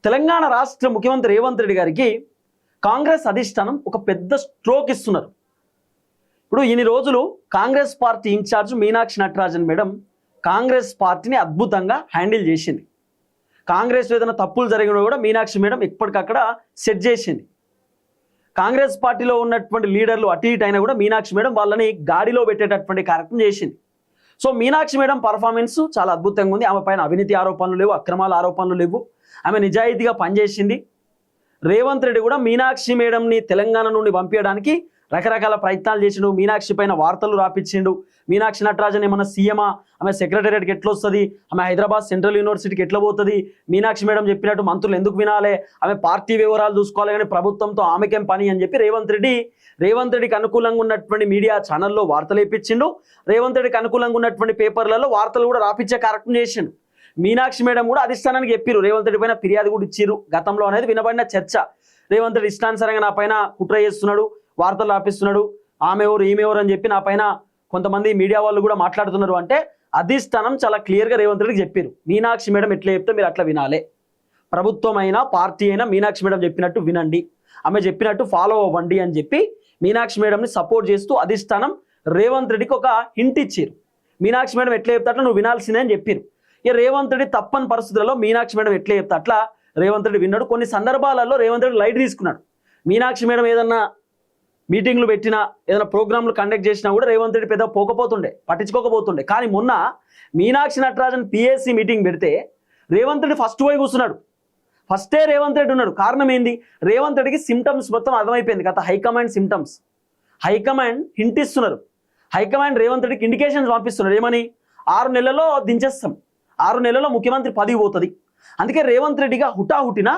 తెలంగాణ రాష్ట్ర ముఖ్యమంత్రి రేవంత్ రెడ్డి గారికి కాంగ్రెస్ అధిష్టానం ఒక పెద్ద స్ట్రోక్ ఇస్తున్నారు. ఇప్పుడు ఇన్ని రోజులు Congress party incharge Meenakshi Natarajan madam Congress పార్టీని అద్భుతంగా హ్యాండిల్ చేసింది. కాంగ్రెస్లో ఏదైనా తప్పులు జరిగినా కూడా మీనాక్షి మేడం ఎప్పటికక్కడ సెట్ చేసింది. కాంగ్రెస్ పార్టీలో ఉన్నటువంటి లీడర్లు అటు ఇటు అయినా కూడా మీనాక్షి మేడం వాళ్ళని గాడిలో పెట్టేటటువంటి కార్యక్రమం చేసింది. సో మీనాక్షి మేడం పర్ఫార్మెన్స్ చాలా అద్భుతంగా ఉంది. ఆమె పైన అవినీతి ఆరోపణలు లేవు, అక్రమాల ఆరోపణలు లేవు. ఆమె నిజాయితీగా పనిచేసింది. రేవంత్ రెడ్డి కూడా మీనాక్షి మేడంని తెలంగాణ నుండి పంపించడానికి రకరకాల ప్రయత్నాలు చేసిండు. మీనాక్షి పైన వార్తలు రాపించిండు. మీనాక్షి నటరాజన్ ఏమన్నా సీఎమా, ఆమె సెక్రటేరియట్కి ఎట్లా వస్తుంది, ఆమె హైదరాబాద్ సెంట్రల్ యూనివర్సిటీకి ఎట్లా పోతుంది, మీనాక్షి మేడం చెప్పినట్టు మంత్రులు ఎందుకు వినాలి, ఆమె పార్టీ వివరాలు చూసుకోవాలి కానీ ప్రభుత్వంతో ఆమెకేం పని అని చెప్పి రేవంత్ రెడ్డికి అనుకూలంగా ఉన్నటువంటి మీడియా ఛానల్లో వార్తలు వేయించిండు. రేవంత్ రెడ్డికి అనుకూలంగా ఉన్నటువంటి పేపర్లలో వార్తలు కూడా రాపించే కార్యక్రమం చేసిండు. మీనాక్షి మేడం కూడా అధిష్టానానికి చెప్పారు. రేవంత్ రెడ్డి పైన ఫిర్యాదు కూడా ఇచ్చిరు. గతంలో అనేది వినబడిన చర్చ. రేవంత్ రెడ్డి ఇష్టానుసారంగా నా పైన కుట్ర చేస్తున్నాడు, వార్తలు రాపిస్తున్నాడు, ఆమె ఎవరు ఈమె ఎవరు అని చెప్పి నా పైన కొంతమంది మీడియా వాళ్ళు కూడా మాట్లాడుతున్నారు. అంటే అధిష్టానం చాలా క్లియర్గా రేవంత్ రెడ్డికి చెప్పారు, మీనాక్షి మేడం ఎట్లా చెప్తే మీరు అట్లా వినాలి, ప్రభుత్వం అయినా పార్టీ అయినా మీనాక్షి మేడం చెప్పినట్టు వినండి, ఆమె చెప్పినట్టు ఫాలో అవ్వండి అని చెప్పి మీనాక్షి మేడంని సపోర్ట్ చేస్తూ అధిష్టానం రేవంత్ రెడ్డికి ఒక హింట్ ఇచ్చారు. మీనాక్షి మేడం ఎట్లా చెప్తే అట్లా నువ్వు వినాల్సిందే అని చెప్పారు. ఇక రేవంత్ రెడ్డి తప్పని పరిస్థితులలో మీనాక్షి మేడం ఎట్లా చెప్తే అట్లా రేవంత్ రెడ్డి విన్నాడు. కొన్ని సందర్భాలలో రేవంత్ రెడ్డి లైట్ తీసుకున్నాడు. మీనాక్షి మేడం ఏదన్నా మీటింగ్లు పెట్టినా, ఏదైనా ప్రోగ్రాంలు కండక్ట్ చేసినా కూడా రేవంత్ రెడ్డి పెద్ద పట్టించుకోకపోతుండే. కానీ మొన్న మీనాక్షి నటరాజన్ పిఎస్సి మీటింగ్ పెడితే రేవంత్ రెడ్డి ఫస్ట్ పోయి కూర్చున్నాడు. ఫస్టే రేవంత్ రెడ్డి ఉన్నాడు. కారణం ఏంది, రేవంత్ రెడ్డికి సిమ్టమ్స్ మొత్తం అర్థమైపోయింది. గత హైకమాండ్ సిమ్టమ్స్, హైకమాండ్ హింట్ ఇస్తున్నారు. హైకమాండ్ రేవంత్ రెడ్డికి ఇండికేషన్స్ పంపిస్తున్నారు. ఏమని, 6 నెలల్లో దించేస్తాం, 6 నెలల్లో ముఖ్యమంత్రి పదవి పోతుంది. అందుకే రేవంత్ రెడ్డిగా హుటాహుటిన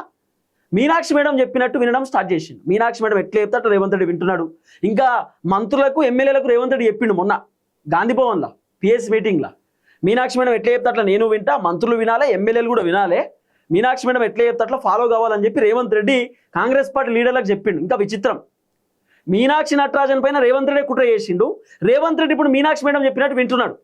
మీనాక్షి మేడం చెప్పినట్టు వినడం స్టార్ట్ చేసిండు. మీనాక్షి మేడం ఎట్లా చెప్తే అట్లా రేవంత్ రెడ్డి వింటున్నాడు. ఇంకా మంత్రులకు ఎమ్మెల్యేలకు రేవంత్ రెడ్డి చెప్పిండు. మొన్న గాంధీ భవన్లో పిఎస్ మీటింగ్లో మీనాక్షి మేడం ఎట్లా చెప్తే అట్లా నేను వింటా, మంత్రులు వినాలి, ఎమ్మెల్యేలు కూడా వినాలి, మీనాక్షి మేడం ఎట్లా చెప్తే అట్లా ఫాలో కావాలని చెప్పి రేవంత్ రెడ్డి కాంగ్రెస్ పార్టీ లీడర్లకు చెప్పిండు. ఇంకా విచిత్రం, మీనాక్షి నటరాజన్ పైన రేవంత్ రెడ్డి కుట్ర చేసిండు. రేవంత్ రెడ్డి ఇప్పుడు మీనాక్షి మేడం చెప్పినట్టు వింటున్నాడు.